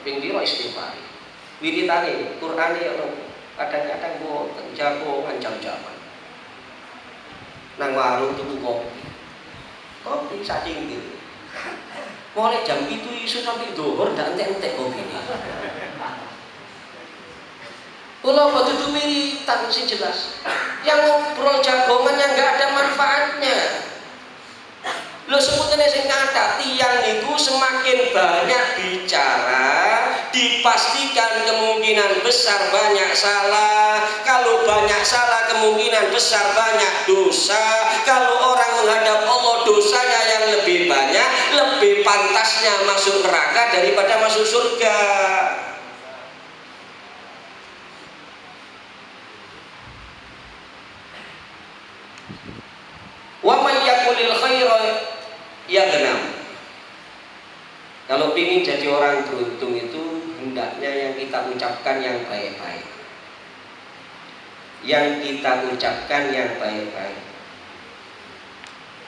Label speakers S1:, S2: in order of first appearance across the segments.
S1: ping pira istighfar. Wiritane Qur'ane ya kadang-kadang boten jagongan jam-jaman. Nang warung tuku kopi saking mulai jam itu isu sampai dhuwur ndak entek-entek kopi ini. Kula kudu wiritan sing jelas. Yang ngobrol jagongan yang enggak ada manfaatnya. Lho sebutane sing kata tiang itu semakin banyak bicara, dipastikan kemungkinan besar banyak salah. Kalau banyak salah kemungkinan besar banyak dosa. Kalau orang menghadap Allah dosanya yang lebih banyak, lebih pantasnya masuk neraka daripada masuk surga. Wa may yaqulil khaira yaghnam. Kalau ingin jadi orang beruntung itu hendaknya yang kita ucapkan yang baik-baik. Yang kita ucapkan yang baik-baik.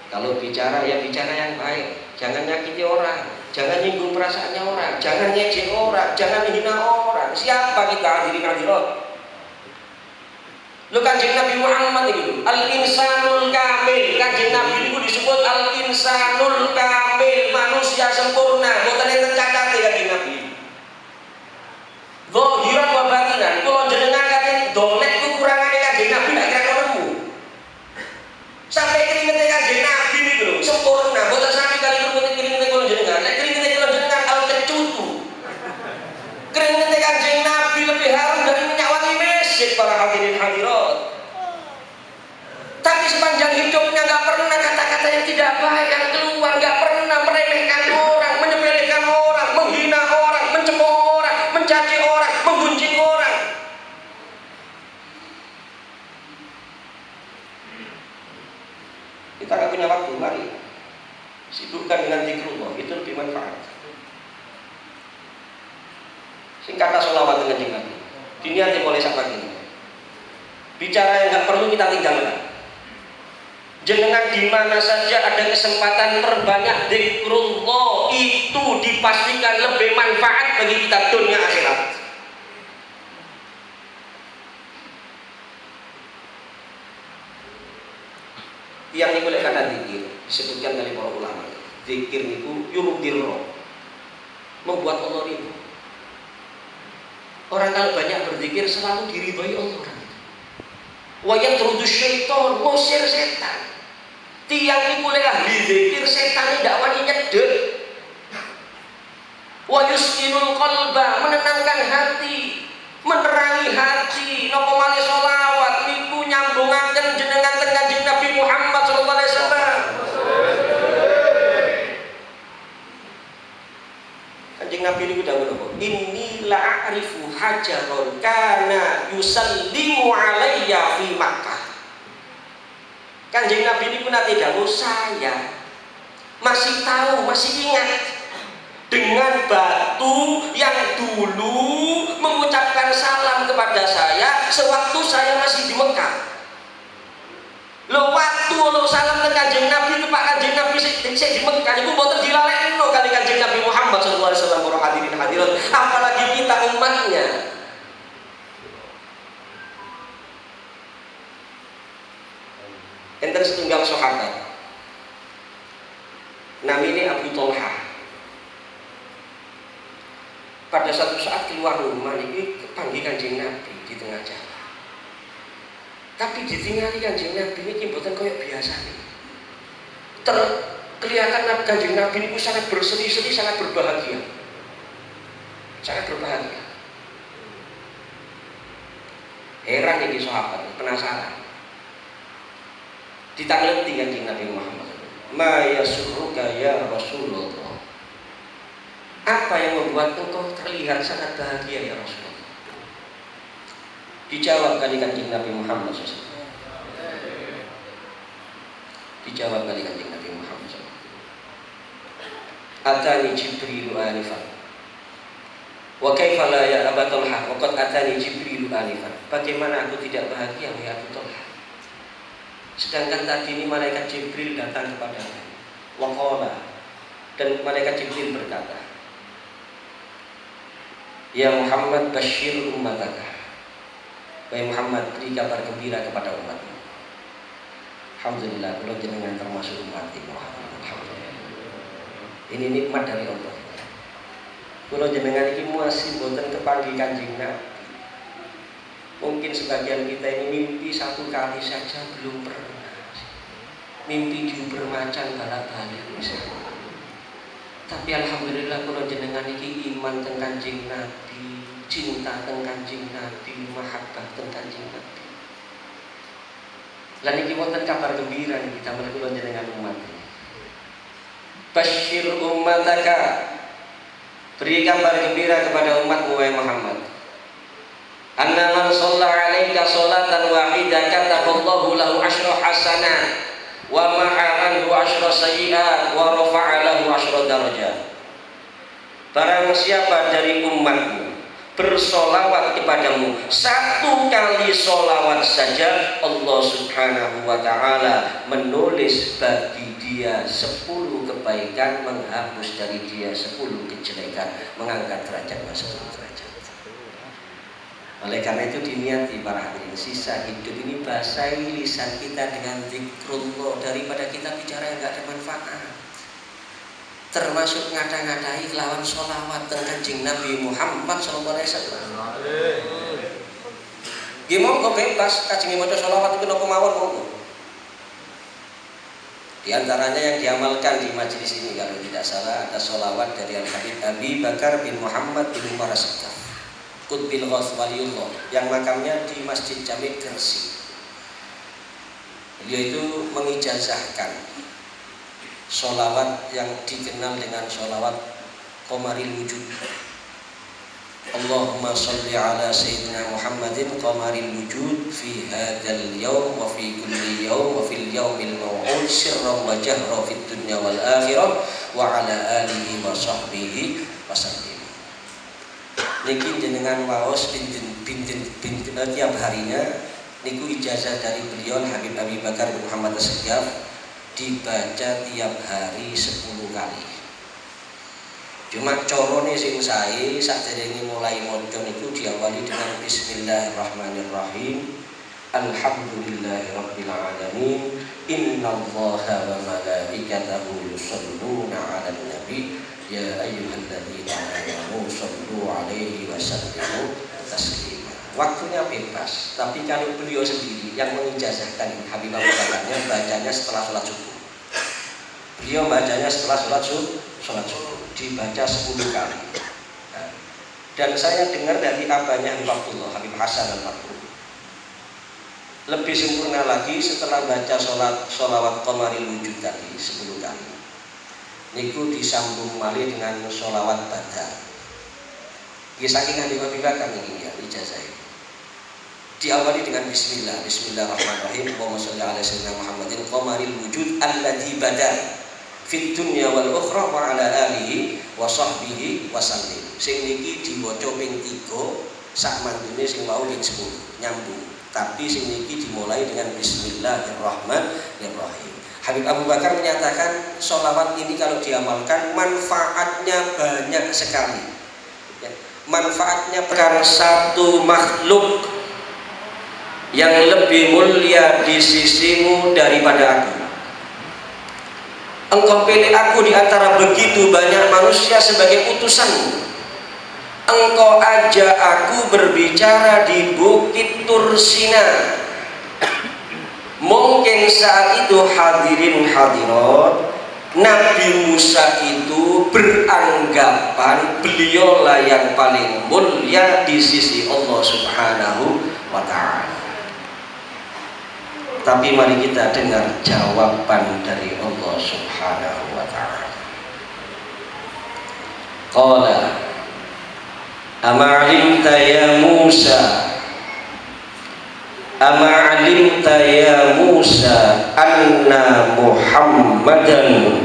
S1: Kalau bicara ya bicara yang baik. Jangan nyakiti orang, jangan nyinggung perasaannya orang, jangan ngejek orang, jangan menghina orang. Siapa kita hadirin hadirat? Lu Kanjeng Nabi Muhammad itu al-insanul kamil. Kanjeng Nabi itu disebut al-insanul kamil, manusia sempurna. Boten enten cacate Kanjeng Nabi. Zahiran wa batinan. Kula jenengan katen dolek kekurangane Kanjeng Nabi nek kira nemu. Sampai keringetnya Kanjeng Nabi itu lho sempurna. Boten sami kali keringetnya kula jenengan. Nek keringetnya kula jenengan al-kecutu. Keringetnya Kanjeng Nabi lebih harum dari minyak wangi mesjid para hadirin hadirat. Tapi sepanjang hidupnya nggak pernah kata-kata yang tidak baik yang keluar, nggak pernah meremehkan orang, menyepelekan orang, menghina orang, mencemooh orang, mencaci orang, menggunjing orang. Kita nggak punya waktu, mari sibukkan dengan zikrullah, itu lebih manfaat. Singkatlah sholawat dengan Nabi. Diniati mulai saat pagi. Bicara yang nggak perlu kita tinggalkan. Jenengan di mana saja ada kesempatan perbanyak zikrullah, itu dipastikan lebih manfaat bagi kita dunia akhirat. Yang ini boleh kata zikir disebutkan dari para ulama. Zikir itu yurdir roh, membuat Allah ridho. Orang kalau banyak berzikir selalu diridhoi Allah. Wa yatrudus syaitan, ngusir setan. Tiang ini boleh ahli zikir, setan tidak wani nyedek. Wa yuskinul qalba, menenangkan hati, menerangi hati. Napa malih selawat niku nyambungaken jenengan teng Kanjeng Nabi Muhammad sallallahu alaihi wasallam. Kanjeng Nabi niku dawuh napa? Inni la'arifu hajaron kana yusallimu alayya fi Makkah. Kanjeng Nabi ini pun nanti dahulu saya masih tahu, masih ingat dengan batu yang dulu mengucapkan salam kepada saya sewaktu saya masih di Mekah. Lo waktu lo salam ke Kanjeng Nabi itu Pak Kanjeng Nabi saya di Mekah itu boten dilalekno kali Kanjeng Nabi Muhammad sallallahu alaihi wasallam hadirin hadirat, apalagi kita umatnya. Enten setunggal sahabat namanya Abu Thalha. Pada satu saat keluar rumah ini panggil Kanjeng Nabi di tengah jalan. Tapi ditinggali Kanjeng Nabi ini mboten koyo biasa nih. Kelihatan Kanjeng Nabi ini sangat berseri-seri, sangat berbahagia. Sangat berbahagia. Heran ini sahabat, penasaran. Ditanglepi Kanjeng Nabi Muhammad. Ma yasurruka ya Rasulullah. Apa yang membuat engkau terlihat sangat bahagia ya Rasulullah? Dijawab kali Kanjeng Nabi Muhammad SAW. Dijawab kali Kanjeng Nabi Muhammad SAW. Atani Jibril anifan. Wa kaifa la ya Abu Thalha wa qad atani Jibril anifan. Bagaimana aku tidak bahagia ya Abu Thalha? Sedangkan tadi ini malaikat Jibril datang kepada saya. Waqala, dan malaikat Jibril berkata, Ya Muhammad basyir ummataka. Wahai Muhammad, beri kabar gembira kepada umatmu. Alhamdulillah, kalau jenengan termasuk umat Muhammad. Alhamdulillah. Ini nikmat dari Allah. Kalau jenengan ini masih boten kepanggih Kanjeng Nabi. Mungkin sebagian kita ini mimpi satu kali saja belum pernah. Mimpi diuber macan balak-balik misalnya. Tapi alhamdulillah kalau jenengan ini iman tentang Kanjeng Nabi, cinta tentang Kanjeng Nabi, mahabbah tentang Kanjeng Nabi. Lan iki wonten kabar gembira kita menawi jenengan umat. Basyir ummataka. Beri kabar gembira kepada umatmu wahai Muhammad. Anna man shalla 'alaika sholatan wahidah kataballahu lahu asyra hasanat wa ma'a anhu asyra sayyi'at wa rafa'a lahu asyra darajat. Barang siapa dari umatmu bersolawat kepadamu satu kali solawat saja, Allah subhanahu wa ta'ala menulis bagi dia 10 kebaikan, menghapus dari dia 10 kejelekan, mengangkat derajatnya 10 derajat. Oleh karena itu diniati para hadirin, sisa hidup ini basahi lisan kita dengan zikrullah daripada kita bicara yang gak ada manfaat. Termasuk ngata-ngatai kelawan sholawat tentang Kanjeng Nabi Muhammad sallallahu alaihi wasallam. Gimana kok bebas kajeng maca sholawat itu napa mawon monggo. Di antaranya yang diamalkan di majelis ini kalau tidak salah ada sholawat dari Al-Habib Abi Bakar bin Muhammad bin Umar As-Saqqaf Qutbil Ghaus Waliullah yang makamnya di Masjid Jami' Gresik. Beliau itu mengijazahkan sholawat yang dikenal dengan sholawat Qamaril Wujud. Allahumma sholli ala Sayyidina Muhammadin Qamaril Wujud fi hadzal yawm wa fi kulli yawm wa fil yawmil maw'ud sirran wa jahra fid dunya wal akhirah wa ala alihi wa sahbihi wa sallim. Niki jenengan waos binten tiap harinya niku ijazah dari beliau Habib Abi Bakar bin Muhammad As-Saqqaf dibaca tiap hari 10 kali. Cuma corone sing sae saderenge mulai maca niku diawali dengan bismillahirrahmanirrahim. Alhamdulillahirabbil alamin. Innallaha wa malaikatahu yusholluna 'alan nabi ya ayyuhalladzina amanu shollu 'alaihi wa sallimu taslima. Waktunya bebas, tapi kalau beliau sendiri yang mengijazahkan Habib Abu Bakarnya bacanya setelah sholat subuh. Beliau bacanya setelah sholat subuh dibaca 10 kali. Dan saya dengar dari abahnya Habib Abdullah, Habib Hasan Al-Fatih. Lebih sempurna lagi setelah baca sholawat Qamaril Wujud tadi 10 kali. Niku disambung malih dengan sholawat badar. Saking Habib Abi Bakar ini ya ijazah ini. Diawali dengan bismillah, bismillahirrahmanirrahim. Allahumma sholli ala sayyidina Muhammadin qamaril wujud alladzi badal fid dunya wal ukhra wa ala alihi wa sahbihi wa sallim. Sing niki diwaca ping 3 sak mantune sing wau ping 10 nyambung. Tapi sing niki dimulai dengan bismillahirrahmanirrahim. Habib Abu Bakar menyatakan sholawat ini kalau diamalkan manfaatnya banyak sekali. Manfaatnya perkara satu makhluk yang lebih mulia di sisimu daripada aku. Engkau pilih aku di antara begitu banyak manusia sebagai utusanmu. Engkau ajak aku berbicara di Bukit Tursina. Mungkin saat itu hadirin hadirat, Nabi Musa itu beranggapan beliaulah yang paling mulia di sisi Allah Subhanahu wa ta'ala. Tapi mari kita dengar jawaban dari Allah Subhanahu wa ta'ala. Qala ama'alimta ya Musa, ama'alimta ya Musa anna Muhammadan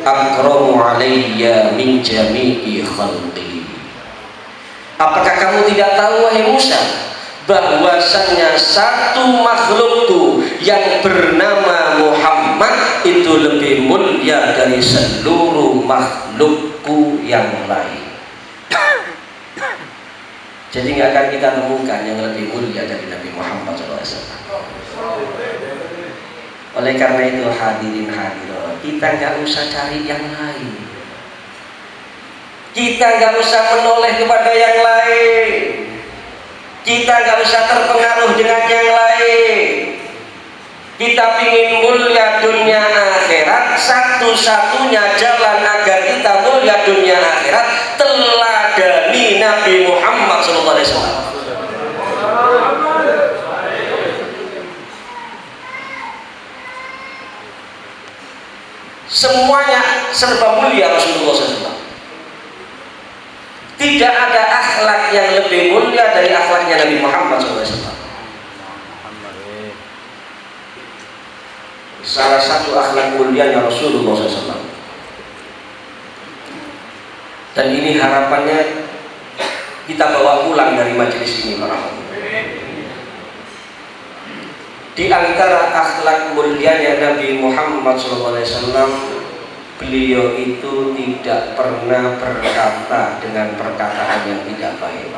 S1: akramu alayya min jami'i khalqi. Apakah kamu tidak tahu wahai Musa bahwasannya satu makhlukku yang bernama Muhammad itu lebih mulia dari seluruh makhlukku yang lain. Jadi nggak akan kita temukan yang lebih mulia dari Nabi Muhammad SAW. Oleh karena itu hadirin hadirat, kita nggak usah cari yang lain. Kita nggak usah menoleh kepada yang lain. Kita nggak usah terpengaruh dengan yang lain. Kita ingin mulia dunia akhirat, satu-satunya jalan agar kita mulia dunia akhirat teladani Nabi Muhammad SAW. Semuanya serba mulia Rasulullah SAW. Tidak ada akhlak yang lebih mulia dari akhlaknya Nabi Muhammad SAW. Salah satu akhlak mulianya Rasulullah SAW. Dan ini harapannya kita bawa pulang dari majelis ini para hadirin. Di antara akhlak mulianya Nabi Muhammad SAW, beliau itu tidak pernah berkata dengan perkataan yang tidak baik.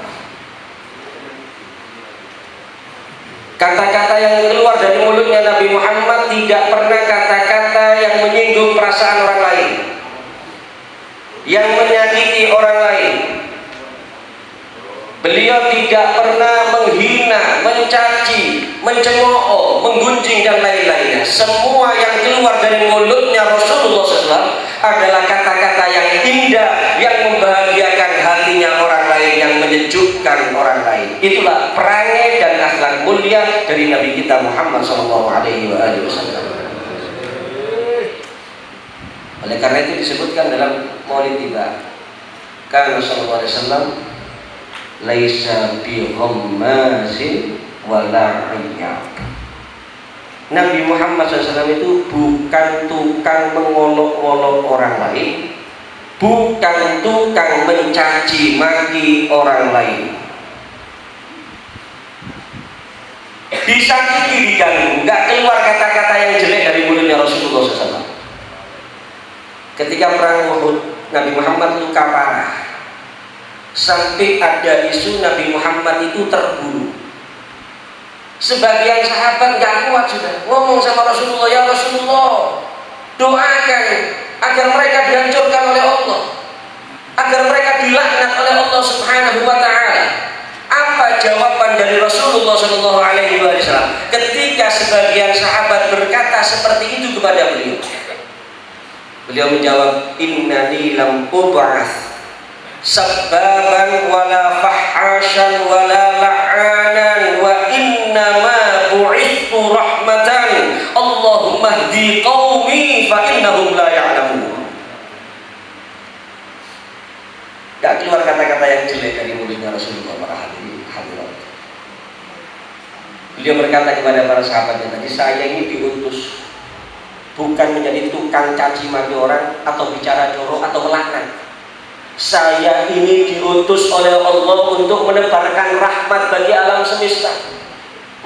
S1: Kata-kata yang keluar dari mulutnya Nabi Muhammad tidak pernah kata-kata yang menyinggung perasaan orang lain, yang menyakiti orang lain. Beliau tidak pernah menghina, mencaci, mencemooh, menggunjing dan lain-lainnya. Semua yang keluar dari mulutnya Rasulullah SAW adalah kata-kata yang indah, yang membahagiakan hatinya orang lain, yang menyejukkan orang lain. Itulah perangai dan akhlak mulia dari Nabi kita Muhammad SAW. Oleh karena itu disebutkan dalam Maulid tiba, karena Rasulullah SAW laisa bi ghammasin wala ayyab. Nabi Muhammad SAW itu bukan tukang mengolok-olok orang lain, bukan tukang mencaci maki orang lain. Disakiti, diganggu, nggak keluar kata-kata yang jelek dari mulutnya Rasulullah SAW. Ketika perang Uhud, Nabi Muhammad luka parah. Sampai ada isu Nabi Muhammad itu terbunuh. Sebagian sahabat gak kuat sudah ngomong sama Rasulullah, ya Rasulullah, doakan agar mereka dihancurkan oleh Allah, agar mereka dilaknat oleh Allah Subhanahu wa Ta'ala. Apa jawaban dari Rasulullah SAW ketika sebagian sahabat berkata seperti itu kepada beliau? Beliau menjawab, innani lam ub'ats sabbaban wala fahasyan wala la'anan wa innama bu'ithu rahmatan Allahumma hdi qaumi fa innahum la ya'lamun. Gak keluar kata-kata yang jelek dari mulutnya Rasulullah para hadirin. Beliau berkata kepada para sahabatnya tadi, saya ini diutus bukan menjadi tukang caci maki orang atau bicara jorok atau melaknat. Saya ini diutus oleh Allah untuk menebarkan rahmat bagi alam semesta.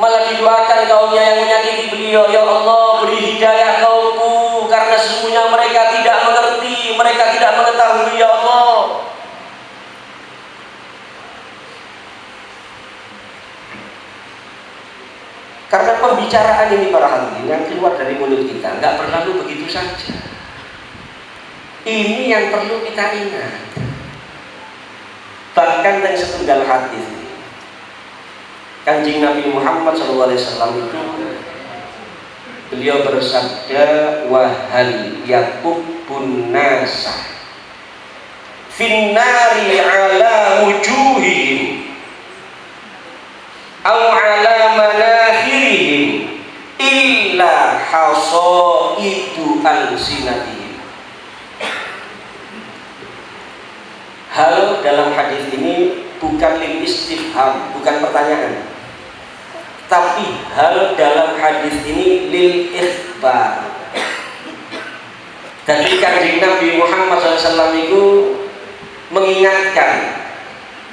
S1: Malah didoakan kaumnya yang menyakiti beliau, ya Allah beri hidayah kaumku, karena sesungguhnya mereka tidak mengerti, mereka tidak mengetahui, ya Allah. Karena pembicaraan ini para hadirin yang keluar dari mulut kita nggak berlalu begitu saja. Ini yang perlu kita ingat. Bahkan dari setunggal hadis Kanjeng Nabi Muhammad SAW itu beliau bersabda, wahal yakubbun nasa finnari ala wujuhihim aw ala manahirihim illa hasaidu alsinatihim. Hal dalam hadis ini bukan lil istifham, bukan pertanyaan, tapi hal dalam hadis ini lil ikhbar. Jadi Kanjeng Nabi Muhammad SAW itu mengingatkan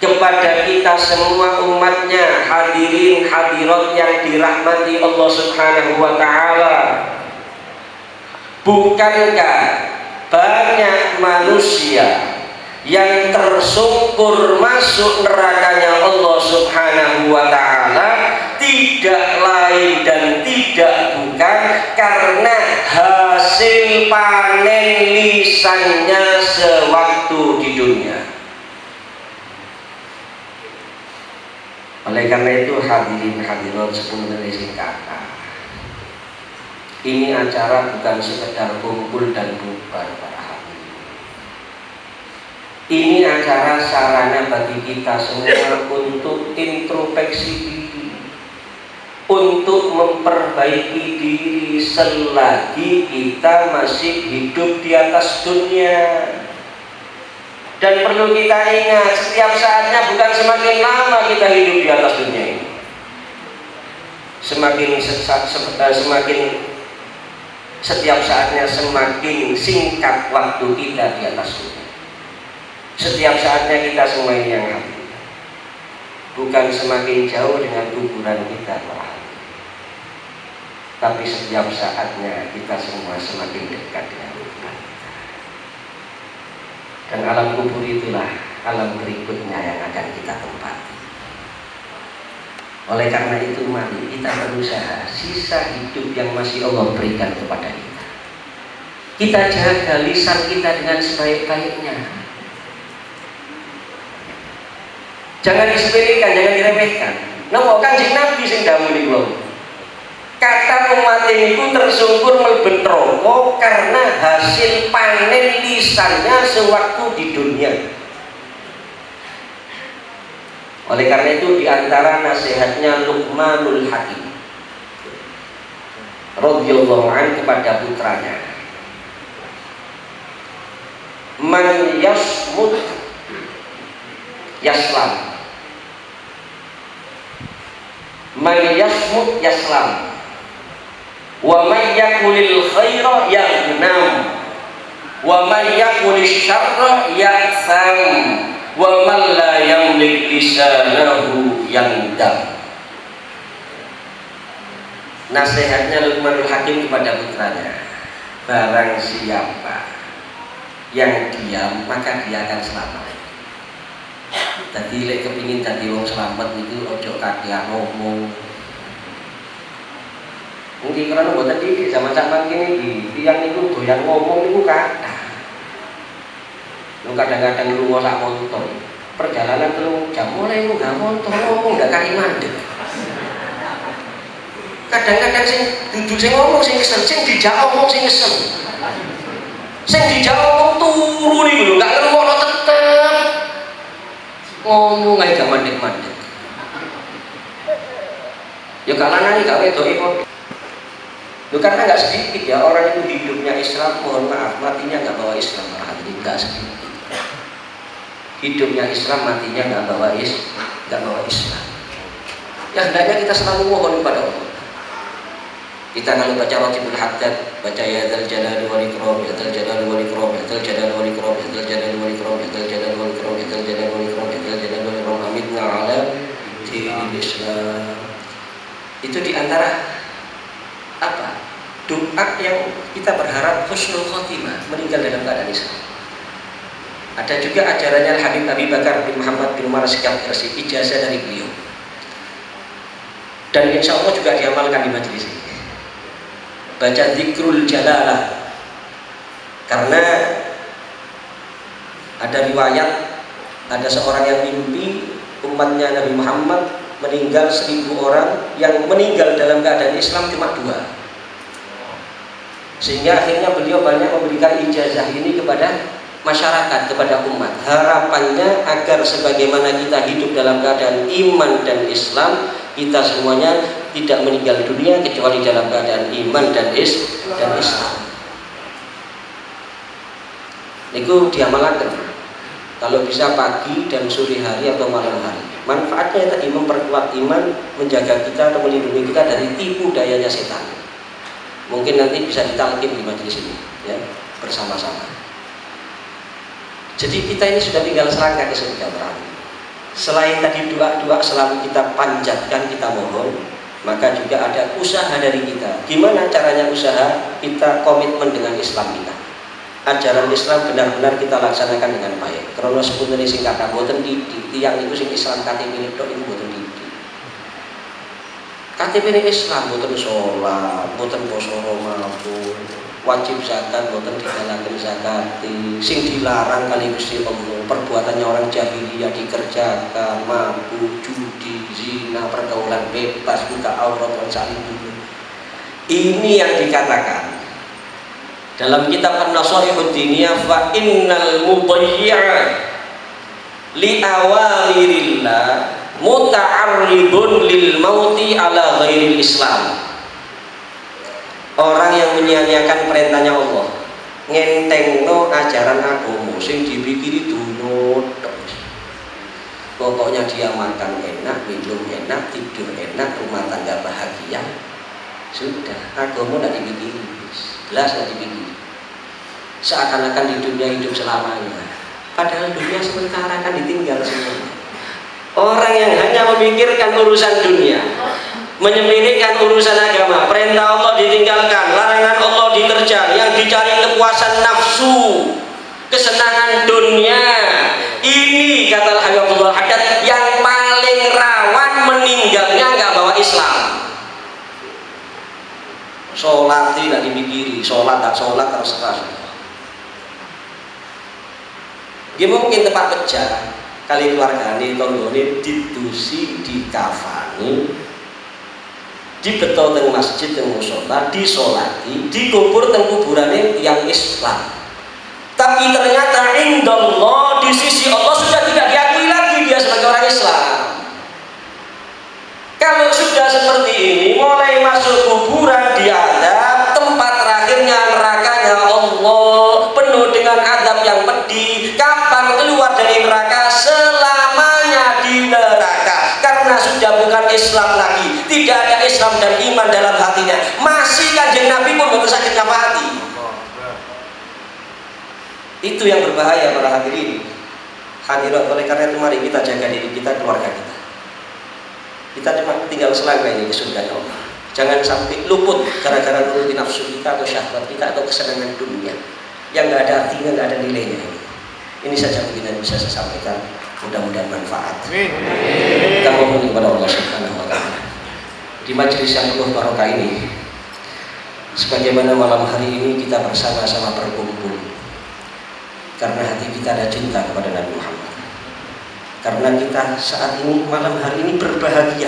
S1: kepada kita semua umatnya, hadirin hadirat yang dirahmati Allah Subhanahu wa Ta'ala, bukankah banyak manusia yang tersungkur masuk nerakanya Allah Subhanahu wa ta'ala tidak lain dan tidak bukan karena hasil panen lisannya sewaktu di dunia. Oleh karena itu hadirin hadirat sepenuhnya kata, ini acara bukan sekedar kumpul dan bubar para hadirin. Ini acara sarana bagi kita semua untuk introspeksi diri, untuk memperbaiki diri selagi kita masih hidup di atas dunia. Dan perlu kita ingat, setiap saatnya bukan semakin lama kita hidup di atas dunia ini, semakin setiap saatnya semakin singkat waktu kita di atas dunia. Setiap saatnya kita semua ini yang hadir, bukan semakin jauh dengan kuburan kita, tapi setiap saatnya kita semua semakin dekat dengan kuburan kita. Dan alam kubur itulah alam berikutnya yang akan kita tempati. Oleh karena itu mari kita berusaha sisa hidup yang masih Allah berikan kepada kita, kita jaga lisan kita dengan sebaik-baiknya. Jangan disepelekan, jangan diremehkan. Napa Kanjeng Nabi sing dawuh niku, kata umat ini pun tersungkur mlebet neraka karena hasil panen lisannya sewaktu di dunia. Oleh karena itu diantara nasihatnya Luqmanul Hakim radhiyallahu anhu kepada putranya, man yasmut yaslam, man yasmut yaslam, wa may yaqulil khaira yaghnam, wa may yaqulil syarra ya'sam, wa man la yamlik lisanahu yandam. Nasihatnya Luqmanul Hakim kepada putranya, barang siapa yang diam maka dia akan selamat. Tadi lek kepingin dadi wong selamat itu ojo kakean ngomong. Mungkin karena buat tadi zaman-zaman gini tiang itu doyan ngomong itu kata. Lu kadang-kadang lu ngosak motor, perjalanan lu jam mulai lu nggak motor ngomong nggak kaki mandek. Kadang-kadang sing duduk sing ngomong sing kesel, sing dijak ngomong sing kesel, sing dijak ngomong turu nih lu nggak ngerungokno tetep ngomong aja gak mandek-mandek. Ya kalangan ini gak wedok kok. Karena nggak sedikit ya orang itu hidupnya Islam, mohon maaf matinya nggak bawa Islam, nggak sedikit. Hidupnya Islam matinya nggak bawa Islam. Ya hendaknya kita selalu mohon kepada Allah. Kita kalau baca Ratibul Haddad, baca ya dzal jalali wal ikram, ya dzal jalali wal ikram, ya dzal jalali wal ikram, ya dzal jalali wal ikram, ya dzal jalali wal ikram, ya dzal jalali wal ikram, ya dzal jalali wal ikram, hamidna ala dinil Islam. Itu diantara apa? Doa yang kita berharap husnul khotimah, meninggal dalam keadaan Islam. Ada juga ajarannya Habib Abi Bakar bin Muhammad bin Umar As-Syafi'i, ijazah dari beliau. Dan insya Allah juga diamalkan di majelis ini. Baca zikrul jalalah. Karena ada riwayat, ada seorang yang mimpi umatnya Nabi Muhammad meninggal 1000 orang, yang meninggal dalam keadaan Islam cuma 2. Sehingga akhirnya beliau banyak memberikan ijazah ini kepada masyarakat, kepada umat. Harapannya agar sebagaimana kita hidup dalam keadaan iman dan Islam, kita semuanya tidak meninggal dunia kecuali dalam keadaan iman dan Islam. Itu diamalkan. Kalau bisa pagi dan sore hari atau malam hari. Manfaatnya tadi memperkuat iman, menjaga kita atau melindungi kita dari tipu dayanya setan. Mungkin nanti bisa ditalkin di majelis ini ya, bersama-sama. Jadi kita ini sudah tinggal selangkah ke surga berarti. Selain tadi doa-doa selalu kita panjatkan, kita mohon, maka juga ada usaha dari kita. Gimana caranya usaha? Kita komitmen dengan Islam kita. ajaran Islam benar-benar kita laksanakan dengan baik. Karena sebenarnya singkatan boten didik, tiang itu sing Islam KTP ini tok itu boten didik. KTP ini Islam boten sholat, boten poso Ramadan, wajib zakat boten digalaken zakat, sing dilarang kali Gusti Allah, perbuatannya orang jahiliyah dikerjakan, mabuk, judi, zina, pergaulan bebas, buka aurat dan saling bunuh. Ini yang dikatakan dalam kitab An-Nasaihud Diniyah, fa innal mudayyi'a li awamirillah muta'arridun lil mauti ala ghairil Islam. Orang yang menyia-nyiakan perintahnya Allah, ngentengno ajaran agama sing dipikiri dunut terus. Pokoknya dia makan enak, minum enak, tidur enak, rumah tangga bahagia. Sudah, agama tidak dipikiri, jelas tidak dipikiri. Seakan-akan di dunia hidup selamanya, padahal dunia sementara akan ditinggal semua. Orang yang hanya memikirkan urusan dunia, menyepelekan urusan agama, perintah Allah ditinggalkan, larangan Allah dikerja, yang dicari kepuasan nafsu, kesenangan dunia. Ini kata Habibullah Haddad yang paling rawan meninggalnya nggak bawa Islam. Sholat tidak dipikiri, sholat tak sholat terserah. Dia mungkin tempat kerja, kali keluarga ini tonggone ditusi, dikafani, dibetul teng masjid, teng mushola, disolati, dikubur teng kuburannya yang Islam. Tapi ternyata indallah, di sisi Allah sudah tidak diakui lagi dia sebagai orang Islam. Kalau sudah seperti ini, mulai masuk kuburan diadab, tempat terakhirnya nerakanya Allah, penuh dengan adab yang pedih. Kapan keluar dari neraka? Selamanya di neraka, karena sudah bukan Islam lagi, tidak ada Islam dan iman dalam hatinya. Masih Kanjeng Nabi pun betul sakit hati. Itu yang berbahaya para hadirin. Hadirat, oleh karena itu mari kita jaga diri kita, keluarga kita. Kita cuma tinggal selangkah ini ke surga Allah. Jangan sampai luput gara-gara nuruti nafsu kita atau syahwat kita atau kesenangan dunia yang nggak ada artinya, nggak ada nilainya. Ini saja mungkin yang bisa saya sampaikan. Mudah-mudahan manfaat. Kita mohon kepada Allah Subhanahu wa Ta'ala di majelis yang penuh barokah ini, sebagaimana malam hari ini kita bersama-sama berkumpul karena hati kita ada cinta kepada Nabi Muhammad. Karena kita saat ini, malam hari ini berbahagia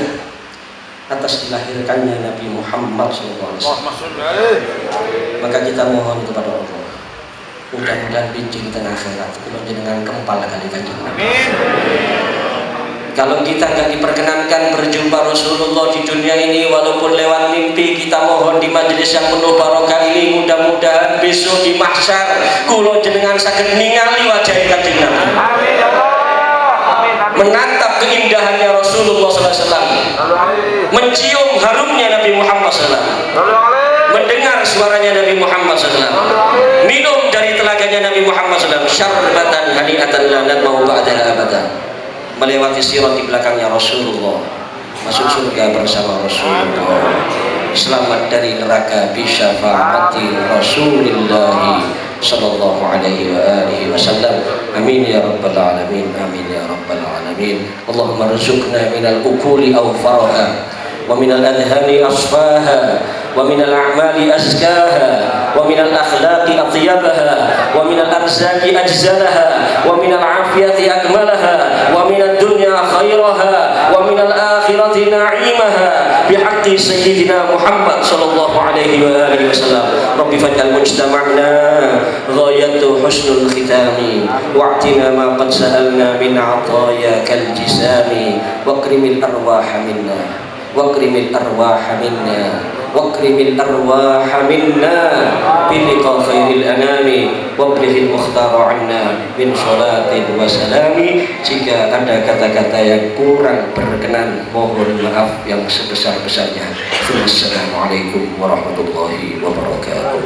S1: atas dilahirkannya Nabi Muhammad SAW. Maka kita mohon kepada Allah, mudah-mudahan bincang tengah akhirat kalau jenengan kempal kali Kanjeng Nabi. Kalau kita nggak diperkenankan berjumpa Rasulullah di dunia ini, walaupun lewat mimpi, kita mohon di majelis yang penuh barokah ini, mudah-mudahan besok di mahsyar kula jenengan saged ningali wajah Kanjeng Nabi. Amin ya Allah. Menatap keindahannya Rasulullah SAW, mencium harumnya Nabi Muhammad SAW, mendengar suaranya Nabi Muhammad SAW, minum dari telaganya Nabi Muhammad SAW, syarbatan hani'atan la nadma'u ba'daha abadan, melewati sirat di belakangnya Rasulullah, masuk surga bersama Rasulullah, selamat dari neraka bisyafaati Rasulullah sallallahu alaihi wa alihi wasallam. Amin ya rabbal alamin, amin ya rabbal alamin. Allahumma rzuqna minal ukuli awfaraha wa minal adhani asfaha wa minal a'mali azkaha wa minal akhlaqi atyabaha wa minal arzaqi ajzalaha wa minal afiyati akmalaha wa minad dunya khairaha wa minal akhirati na'imaha bihaqqi sayyidina Muhammad sallallahu alaihi wa alihi wasallam. Rabbi faj'al mujtama'na ghayatu husnul khitami wa'tina ma qad sa'alna min 'atayakal jisami wakrimil arwaha minna wakrimil arwaha minna wakrimil arwaha minna biliqa khairil anami wablihil mukhtara anna min sholatin wa salami. Jika ada kata-kata yang kurang berkenan, mohon maaf yang sebesar-besarnya. Assalamualaikum warahmatullahi wabarakatuh.